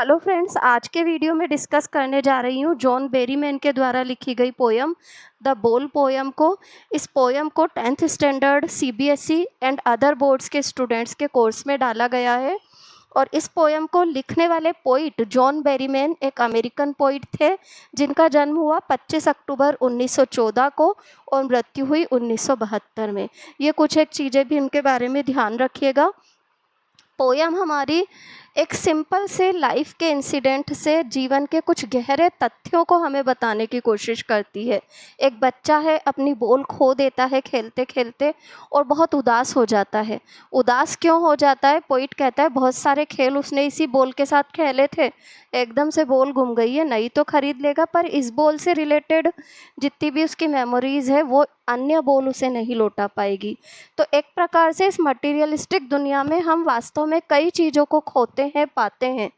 Hello friends, आज के video में डिस्कस करने जा रही हूँ जॉन बेरीमैन के द्वारा लिखी गई पोयम द बोल पोयम को। इस पोयम को 10th standard CBSE and other boards के स्टूडेंट्स के कोर्स में डाला गया है। और इस पोयम को लिखने वाले पोइट जॉन बेरीमैन एक अमेरिकन पोइट थे, जिनका जन्म हुआ 25 अक्टूबर 1914 को और मृत्यु हुई 1972 में। ये कुछ एक चीज़ें भी उनके बारे में ध्यान रखिएगा। पोयम हमारी एक सिंपल से लाइफ के इंसिडेंट से जीवन के कुछ गहरे तथ्यों को हमें बताने की कोशिश करती है। एक बच्चा है, अपनी बॉल खो देता है खेलते खेलते और बहुत उदास हो जाता है। उदास क्यों हो जाता है? पोइट कहता है बहुत सारे खेल उसने इसी बॉल के साथ खेले थे, एकदम से बॉल गुम गई है, नई तो खरीद लेगा पर इस बॉल से रिलेटेड जितनी भी उसकी मेमोरीज है वो अन्य बॉल उसे नहीं लौटा पाएगी। तो एक प्रकार से इस मटेरियलिस्टिक दुनिया में हम वास्तव में कई चीज़ों को खोते हैं, पाते हैं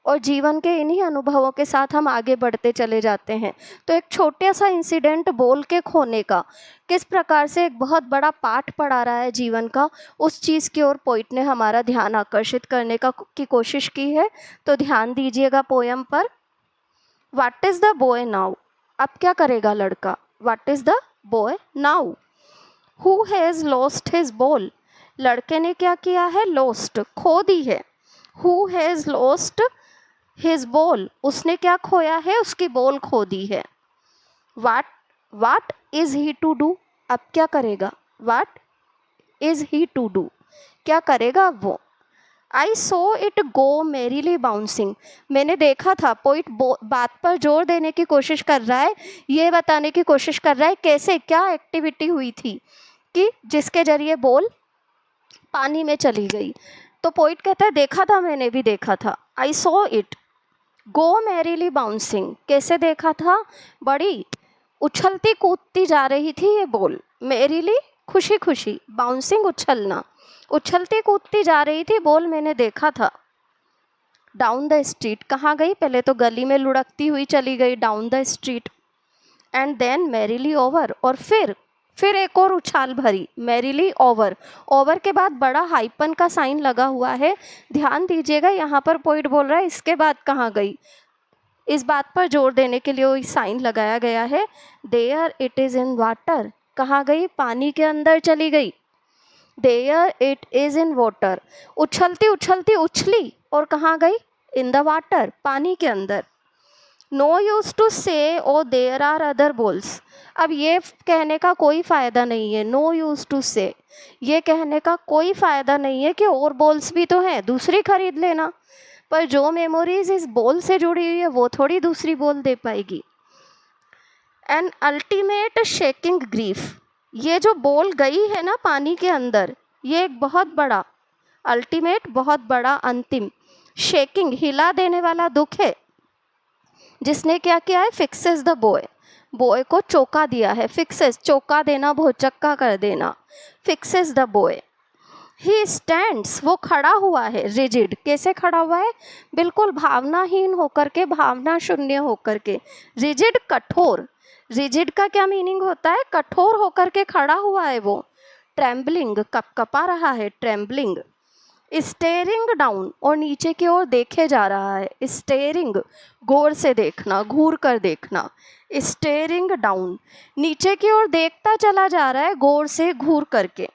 और जीवन के इन्हीं अनुभवों के साथ हम आगे बढ़ते चले जाते हैं। तो एक छोटा सा इंसिडेंट बॉल के खोने का किस प्रकार से एक बहुत बड़ा पाठ पढ़ा रहा है जीवन का, उस चीज़ की ओर पोइट ने हमारा ध्यान आकर्षित करने की कोशिश की है। तो ध्यान दीजिएगा पोयम पर। What is the boy now? अब क्या करेगा लड़का? What is the boy now? Who has lost his ball? लड़के ने क्या किया है? लॉस्ट, खो दी है। Who has lost his ball? उसने क्या खोया है? उसकी बॉल खो दी है। What is he to do? अब क्या करेगा? What is he to do? क्या करेगा वो? I saw it go merrily bouncing. मैंने देखा था। पोइट बात पर जोर देने की कोशिश कर रहा है, ये बताने की कोशिश कर रहा है कैसे, क्या एक्टिविटी हुई थी कि जिसके जरिए बॉल पानी में चली गई। तो पोइट कहता है देखा था, मैंने भी देखा था। I saw it go merrily bouncing. कैसे देखा था? बड़ी उछलती कूदती जा रही थी ये बॉल। मैरीली खुशी खुशी, बाउंसिंग उछलना, उछलती कूदती जा रही थी बॉल, मैंने देखा था। डाउन द स्ट्रीट, कहाँ गई? पहले तो गली में लुढ़कती हुई चली गई, down the street. And then merrily over, और फिर एक और उछाल भरी, मैरीली ओवर। ओवर के बाद बड़ा हाइपन का साइन लगा हुआ है, ध्यान दीजिएगा। यहाँ पर पोइट बोल रहा है इसके बाद कहाँ गई, इस बात पर जोर देने के लिए वो साइन लगाया गया है। There it is in water, कहाँ गई? पानी के अंदर चली गई। There it is in water, उछलती उछलती उछली और कहाँ गई? इन द वाटर, पानी के अंदर। नो यूज टू से oh there are other balls. अब ये कहने का कोई फ़ायदा नहीं है, नो यूज टू से, ये कहने का कोई फ़ायदा नहीं है कि और बॉल्स भी तो हैं, दूसरी खरीद लेना। पर जो मेमोरीज इस बॉल से जुड़ी हुई है वो थोड़ी दूसरी बॉल दे पाएगी। एन अल्टीमेट शेकिंग ग्रीफ, ये जो बॉल गई है ना पानी के अंदर, ये एक बहुत बड़ा, अल्टीमेट बहुत बड़ा, अंतिम, शेकिंग हिला देने वाला दुख है। जिसने क्या किया है? फिक्सेस द बॉय, बॉय को चौंका दिया है। फिक्सेस, चौंका देना, भौचक्का कर देना। Fixes the boy. He stands, वो खड़ा हुआ है। रिजिड, कैसे खड़ा हुआ है? बिल्कुल भावनाहीन होकर के, भावना शून्य होकर के। रिजिड, कठोर। रिजिड का क्या मीनिंग होता है? कठोर होकर के खड़ा हुआ है वो। ट्रेम्बलिंग, कपकपा रहा है, ट्रेम्बलिंग। स्टेरिंग डाउन, और नीचे की ओर देखे जा रहा है। स्टेरिंग, गौर से देखना, घूर कर देखना। स्टेरिंग डाउन, नीचे की ओर देखता चला जा रहा है, गौर से घूर करके।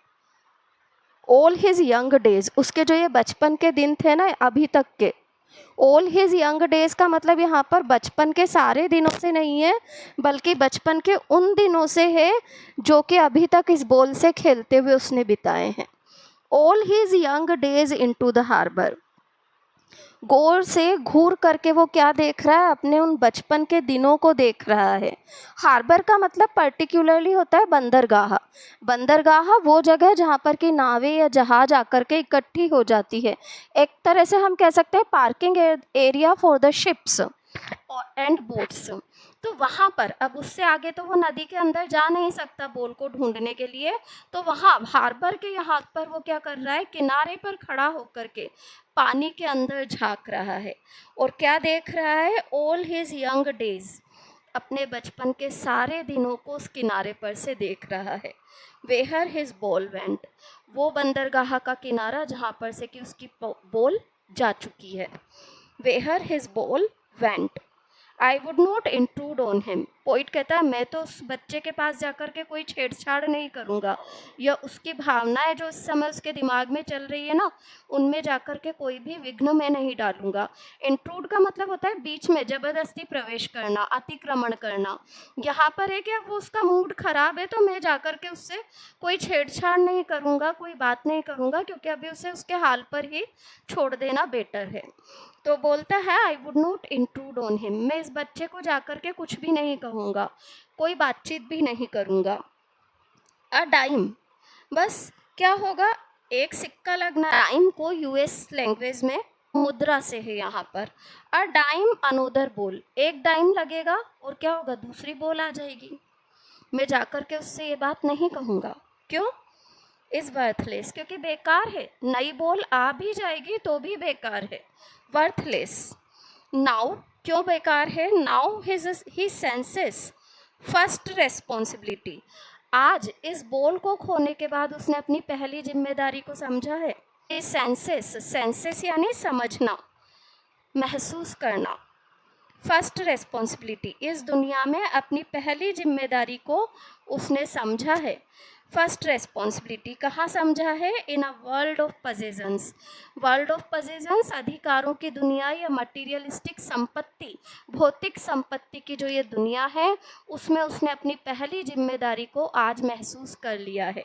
ऑल हिज यंग डेज, उसके जो ये बचपन के दिन थे ना अभी तक के। ऑल हिज यंग डेज का मतलब यहाँ पर बचपन के सारे दिनों से नहीं है, बल्कि बचपन के उन दिनों से है जो कि अभी तक इस बॉल से खेलते हुए उसने बिताए हैं। All his young days into the harbour, गौर से घूर करके वो क्या देख रहा है? अपने उन बचपन के दिनों को देख रहा है। हार्बर का मतलब पर्टिकुलरली होता है बंदरगाह। बंदरगाह वो जगह जहाँ पर कि नावें या जहाज आकर के इकट्ठी हो जाती है। एक तरह से हम कह सकते हैं parking area for the ships and boats. तो वहाँ पर, अब उससे आगे तो वो नदी के अंदर जा नहीं सकता बॉल को ढूंढने के लिए, तो वहाँ हार्बर के यहाँ पर वो क्या कर रहा है? किनारे पर खड़ा होकर के पानी के अंदर झांक रहा है और क्या देख रहा है? ऑल हिज यंग डेज, अपने बचपन के सारे दिनों को उस किनारे पर से देख रहा है। वेयर हिज बॉल वेंट, वो बंदरगाह का किनारा जहाँ पर से कि उसकी बॉल जा चुकी है। Where his ball went. I would not intrude on him. Poet कहता है मैं तो उस बच्चे के पास जाकर के कोई छेड़छाड़ नहीं करूँगा, या उसकी भावनाएं जो इस समय उसके दिमाग में चल रही है ना, उनमें जाकर के कोई भी विघ्न मैं नहीं डालूंगा। इंट्रूड का मतलब होता है बीच में ज़बरदस्ती प्रवेश करना, अतिक्रमण करना। यहाँ पर है कि अब वो उसका मूड खराब है तो मैं जाकर के उससे कोई छेड़छाड़ नहीं करूँगा, कोई बात नहीं करूँगा, क्योंकि अभी उसे उसके हाल पर ही छोड़ देना बेटर है। तो बोलता है I would not intrude on him, मैं इस बच्चे को जाकर के कुछ भी नहीं कहूँगा, कोई बातचीत भी नहीं करूँगा। अ डाइम, बस क्या होगा, एक सिक्का लगना। डाइम को यूएस लैंग्वेज में मुद्रा से है यहाँ पर। अ डाइम अनोदर बोल, एक डाइम लगेगा और क्या होगा, दूसरी बोल आ जाएगी। मैं जाकर के उससे ये बात नहीं कहूँगा, क्यों, इज वर्थलेस, क्योंकि बेकार है। नई बोल आ भी जाएगी तो भी बेकार है, वर्थलेस। नाउ, क्यों बेकार है, now he senses first responsibility, आज इस बोल को खोने के बाद उसने अपनी पहली जिम्मेदारी को समझा है। सेंसेस, सेंसेस यानी समझना, महसूस करना। फर्स्ट रेस्पॉन्सिबिलिटी, इस दुनिया में अपनी पहली जिम्मेदारी को उसने समझा है। फर्स्ट रेस्पॉन्सिबिलिटी कहाँ समझा है, in a world of possessions. World of possessions अधिकारों की दुनिया या मटीरियलिस्टिक संपत्ति, भौतिक संपत्ति की जो ये दुनिया है, उसमें उसने अपनी पहली जिम्मेदारी को आज महसूस कर लिया है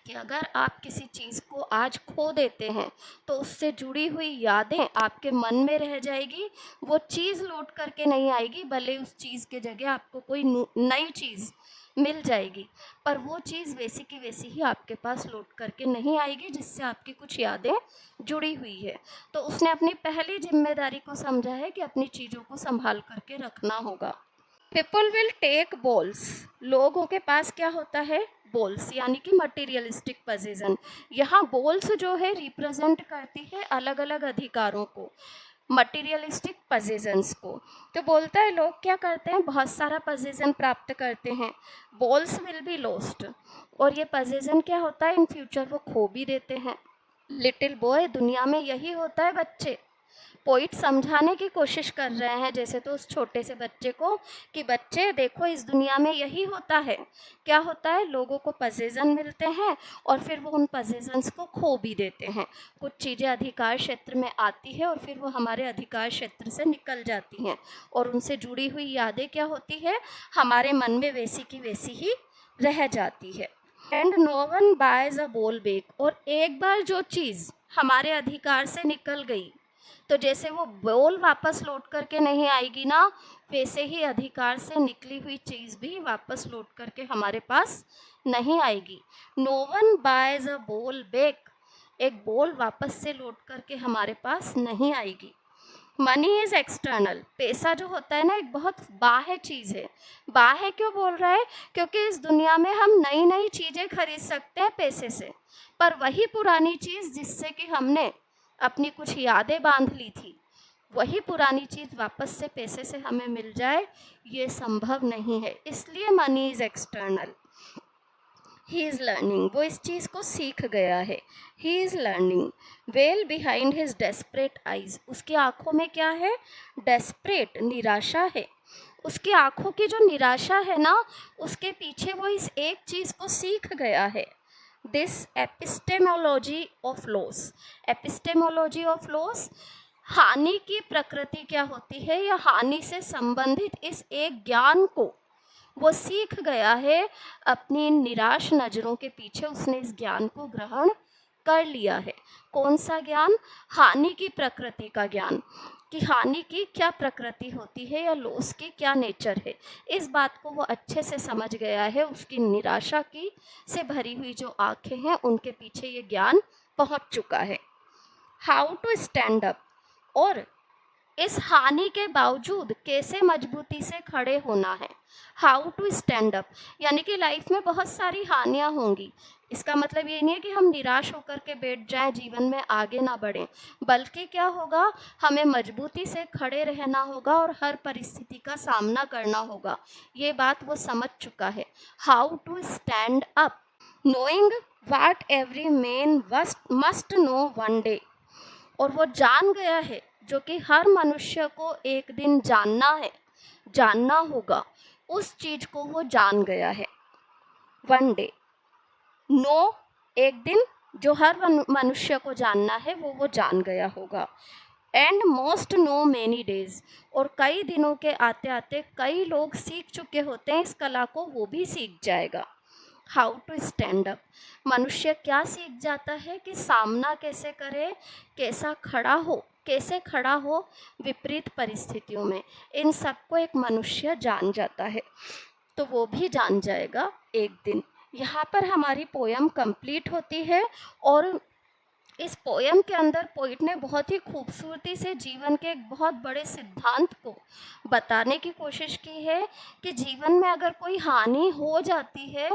कि अगर आप किसी चीज़ को आज खो देते हैं तो उससे जुड़ी हुई यादें आपके मन में रह जाएगी, वो चीज़ लौट करके नहीं आएगी, भले उस चीज़ के जगह आपको कोई नई चीज़ मिल जाएगी, पर वो चीज़ वैसी की वैसी ही आपके पास लौट करके नहीं आएगी जिससे आपकी कुछ यादें जुड़ी हुई है। तो उसने अपनी पहली जिम्मेदारी को समझा है कि अपनी चीज़ों को संभाल करके रखना होगा। पीपल विल टेक बॉल्स, लोगों के पास क्या होता है, बॉल्स, यानी कि मटीरियलिस्टिक पोजीशन। यहाँ बॉल्स जो है रिप्रेजेंट करती है अलग अलग अधिकारों को, मटीरियलिस्टिक पोजीशंस को। तो बोलता है लोग क्या करते हैं, बहुत सारा पोजीशन प्राप्त करते हैं, बॉल्स विल बी लॉस्ट, और ये पोजीशन क्या होता है, इन फ्यूचर वो खो भी देते हैं। लिटिल बॉय, दुनिया में यही होता है बच्चे। पोइट समझाने की कोशिश कर रहे हैं जैसे तो उस छोटे से बच्चे को कि बच्चे देखो इस दुनिया में यही होता है। क्या होता है, लोगों को पोजीशन मिलते हैं और फिर वो उन पोजीशंस को खो भी देते हैं। कुछ चीज़ें अधिकार क्षेत्र में आती है और फिर वो हमारे अधिकार क्षेत्र से निकल जाती हैं, और उनसे जुड़ी हुई यादें क्या होती है, हमारे मन में वैसी की वैसी ही रह जाती है। And no one buys a ball back, और एक बार जो चीज़ हमारे अधिकार से निकल गई, तो जैसे वो बॉल वापस लौट करके नहीं आएगी ना, वैसे ही अधिकार से निकली हुई चीज़ भी वापस लौट करके हमारे पास नहीं आएगी। No one buys a ball back, एक बॉल वापस से लौट करके हमारे पास नहीं आएगी। मनी इज़ एक्सटर्नल, पैसा जो होता है ना एक बहुत बाह्य चीज़ है। बाह्य क्यों बोल रहा है, क्योंकि इस दुनिया में हम नई नई चीज़ें खरीद सकते हैं पैसे से, पर वही पुरानी चीज़ जिससे कि हमने अपनी कुछ यादें बांध ली थी, वही पुरानी चीज़ वापस से पैसे से हमें मिल जाए, ये संभव नहीं है। इसलिए money is external. He is learning, वो इस चीज़ को सीख गया है। He is learning well behind his desperate eyes, उसकी आंखों में क्या है, डेस्परेट, निराशा है। उसकी आंखों की जो निराशा है ना, उसके पीछे वो इस एक चीज़ को सीख गया है, this epistemology of loss. Epistemology of loss, हानि की प्रकृति क्या होती है या हानि से संबंधित इस एक ज्ञान को वो सीख गया है। अपनी निराश नज़रों के पीछे उसने इस ज्ञान को ग्रहण कर लिया है। कौन सा ज्ञान, हानि की प्रकृति का ज्ञान, कि हानि की क्या प्रकृति होती है या लॉस की क्या नेचर है, इस बात को वो अच्छे से समझ गया है। उसकी निराशा की से भरी हुई जो आंखें हैं उनके पीछे ये ज्ञान पहुंच चुका है। हाउ टू स्टैंड अप, और इस हानि के बावजूद कैसे मजबूती से खड़े होना है। हाउ टू स्टैंड अप, यानी कि लाइफ में बहुत सारी हानियां होंगी, इसका मतलब ये नहीं है कि हम निराश होकर के बैठ जाएं, जीवन में आगे ना बढ़ें, बल्कि क्या होगा, हमें मजबूती से खड़े रहना होगा और हर परिस्थिति का सामना करना होगा। ये बात वो समझ चुका है। How to stand up, knowing what every man must know one day, और वो जान गया है जो कि हर मनुष्य को एक दिन जानना होगा, उस चीज को वो जान गया है। वन डे, नो, एक दिन, जो हर मनुष्य को जानना है वो जान गया होगा। And most know many days, और कई दिनों के आते आते कई लोग सीख चुके होते हैं इस कला को, वो भी सीख जाएगा। हाउ टू स्टैंड अप, मनुष्य क्या सीख जाता है कि सामना कैसे करे, कैसे खड़ा हो विपरीत परिस्थितियों में, इन सबको एक मनुष्य जान जाता है, तो वो भी जान जाएगा एक दिन। यहाँ पर हमारी पोयम कंप्लीट होती है, और इस पोयम के अंदर पोइट ने बहुत ही खूबसूरती से जीवन के एक बहुत बड़े सिद्धांत को बताने की कोशिश की है कि जीवन में अगर कोई हानि हो जाती है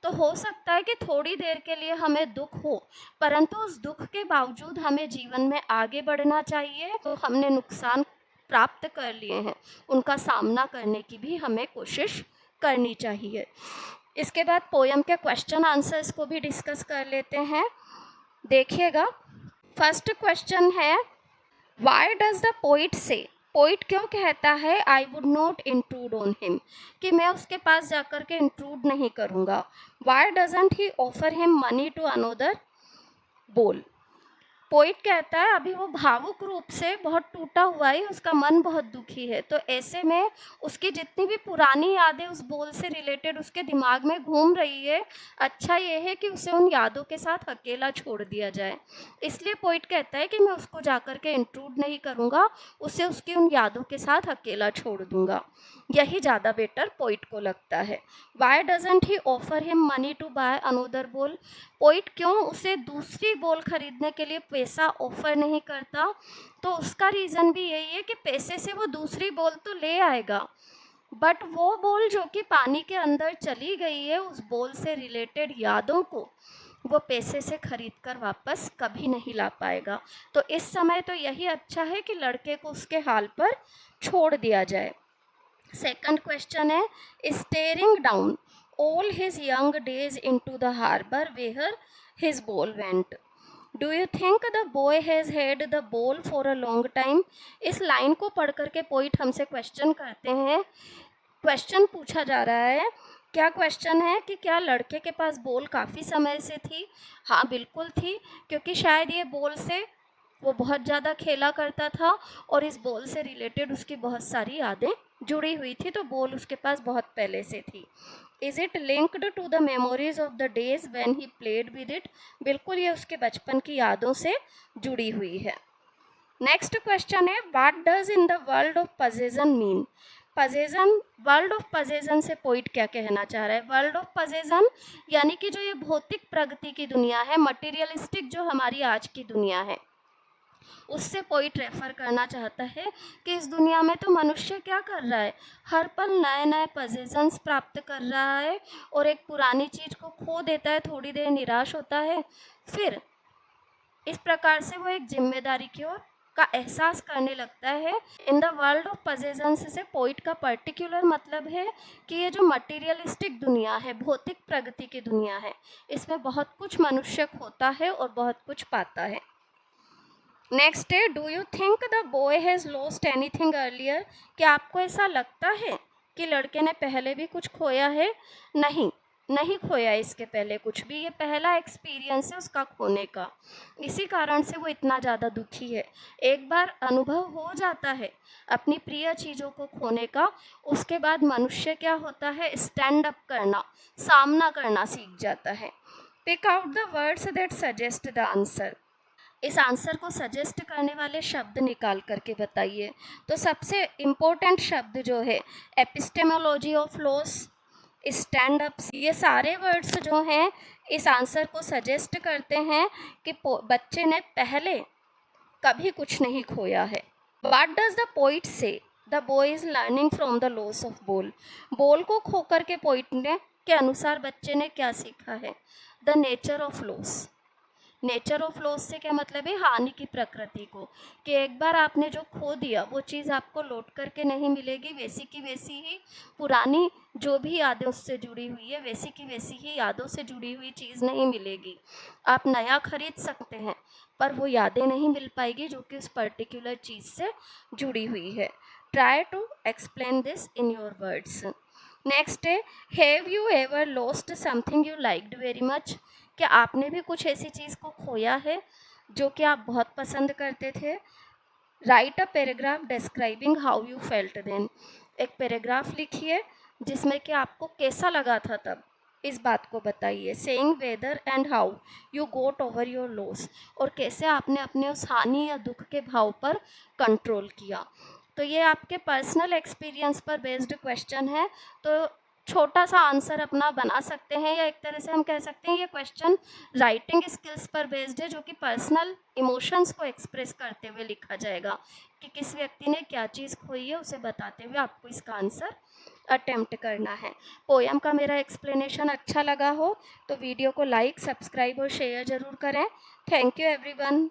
तो हो सकता है कि थोड़ी देर के लिए हमें दुख हो, परंतु उस दुख के बावजूद हमें जीवन में आगे बढ़ना चाहिए। तो हमने नुकसान प्राप्त कर लिए हैं, उनका सामना करने की भी हमें कोशिश करनी चाहिए। इसके बाद पोयम के क्वेश्चन आंसर्स को भी डिस्कस कर लेते हैं, देखिएगा। फर्स्ट क्वेश्चन है, why does the poet say, poet क्यों कहता है I would not intrude on him, कि मैं उसके पास जाकर के इंट्रूड नहीं करूँगा। Why doesn't he offer him money to another ball, poet कहता है अभी वो भावुक रूप से बहुत टूटा हुआ है, उसका मन बहुत दुखी है, तो ऐसे में उसकी जितनी भी पुरानी यादें उस बोल से रिलेटेड उसके दिमाग में घूम रही है, अच्छा ये है कि उसे उन यादों के साथ अकेला छोड़ दिया जाए। इसलिए पोइट कहता है कि मैं उसको जाकर के इंट्रूड नहीं करूँगा, उसे उसकी उन यादों के साथ अकेला छोड़ दूँगा, यही ज़्यादा बेटर पोइट को लगता है। Why doesn't he offer him money to buy another ball, poet क्यों उसे दूसरी बॉल खरीदने के लिए पैसा ऑफर नहीं करता, तो उसका रीज़न भी यही है कि पैसे से वो दूसरी बॉल तो ले आएगा, बट वो बॉल जो कि पानी के अंदर चली गई है, उस बॉल से रिलेटेड यादों को वो पैसे से खरीद कर वापस कभी नहीं ला पाएगा। तो इस समय तो यही अच्छा है कि लड़के को उसके हाल पर छोड़ दिया जाए। सेकंड क्वेश्चन है, steering down all his young days into the harbor where his ball went. Do you think the boy has had the ball for a long time? इस लाइन को पढ़ करके पोइट हमसे क्वेश्चन करते हैं, question पूछा जा रहा है। क्या क्वेश्चन है कि क्या लड़के के पास बॉल काफ़ी समय से थी? हाँ बिल्कुल थी, क्योंकि शायद ये बॉल से वो बहुत ज़्यादा खेला करता था और इस बॉल से रिलेटेड उसकी बहुत सारी यादें जुड़ी हुई थी, तो बॉल उसके पास बहुत पहले से थी। Is it linked to the memories of the days when he played with it, बिल्कुल ये उसके बचपन की यादों से जुड़ी हुई है। नेक्स्ट क्वेश्चन है, what does in the world of possession mean? Possession, world of possession से पोइट क्या कहना चाह रहा है? वर्ल्ड ऑफ पजेशन यानी कि जो ये भौतिक प्रगति की दुनिया है, मटीरियलिस्टिक जो हमारी आज की दुनिया है, उससे पोइट रेफर करना चाहता है कि इस दुनिया में तो मनुष्य क्या कर रहा है, हर पल नए नए पोजीशंस प्राप्त कर रहा है और एक पुरानी चीज़ को खो देता है, थोड़ी देर निराश होता है, फिर इस प्रकार से वो एक जिम्मेदारी की ओर का एहसास करने लगता है। In the world of positions से पोइट का पर्टिकुलर मतलब है कि ये जो मटीरियलिस्टिक दुनिया है, भौतिक प्रगति की दुनिया है, इसमें बहुत कुछ मनुष्य खोता है और बहुत कुछ पाता है। नेक्स्ट है, do you think the boy has lost anything earlier? क्या आपको ऐसा लगता है कि लड़के ने पहले भी कुछ खोया है? नहीं खोया इसके पहले कुछ भी, ये पहला एक्सपीरियंस है उसका खोने का, इसी कारण से वो इतना ज़्यादा दुखी है। एक बार अनुभव हो जाता है अपनी प्रिय चीज़ों को खोने का, उसके बाद मनुष्य क्या होता है, स्टैंड अप करना, सामना करना सीख जाता है। Pick out the words that suggest the answer, इस आंसर को सजेस्ट करने वाले शब्द निकाल करके बताइए। तो सबसे इम्पोर्टेंट शब्द जो है, epistemology of loss, stand up, ये सारे वर्ड्स जो हैं इस आंसर को सजेस्ट करते हैं कि बच्चे ने पहले कभी कुछ नहीं खोया है। व्हाट डज द पोइट से? The boy is learning from the loss of ball, ball को खो करके पोइट ने के अनुसार बच्चे ने क्या सीखा है? The nature of loss, nature of loss से क्या मतलब है, हानि की प्रकृति को, कि एक बार आपने जो खो दिया वो चीज़ आपको लौट करके नहीं मिलेगी, वैसी की वैसी ही पुरानी जो भी यादें उससे जुड़ी हुई है वैसी की वैसी ही यादों से जुड़ी हुई चीज़ नहीं मिलेगी। आप नया खरीद सकते हैं पर वो यादें नहीं मिल पाएगी जो कि उस पर्टिकुलर चीज़ से जुड़ी हुई है। Try to explain this in your words. Next है, have you ever lost something you liked very much? क्या आपने भी कुछ ऐसी चीज़ को खोया है जो कि आप बहुत पसंद करते थे? Write a paragraph describing how you felt then. एक पैराग्राफ लिखिए जिसमें कि आपको कैसा लगा था तब, इस बात को बताइए। Saying whether and how you got over your loss, और कैसे आपने अपने उस हानि या दुख के भाव पर कंट्रोल किया। तो ये आपके पर्सनल एक्सपीरियंस पर बेस्ड क्वेश्चन है, तो छोटा सा आंसर अपना बना सकते हैं, या एक तरह से हम कह सकते हैं ये क्वेश्चन राइटिंग स्किल्स पर बेस्ड है, जो कि पर्सनल इमोशंस को एक्सप्रेस करते हुए लिखा जाएगा कि किस व्यक्ति ने क्या चीज़ खोई है, उसे बताते हुए आपको इसका आंसर अटेम्प्ट करना है। पोएम का मेरा एक्सप्लेनेशन अच्छा लगा हो तो वीडियो को लाइक, सब्सक्राइब और शेयर ज़रूर करें। Thank you everyone.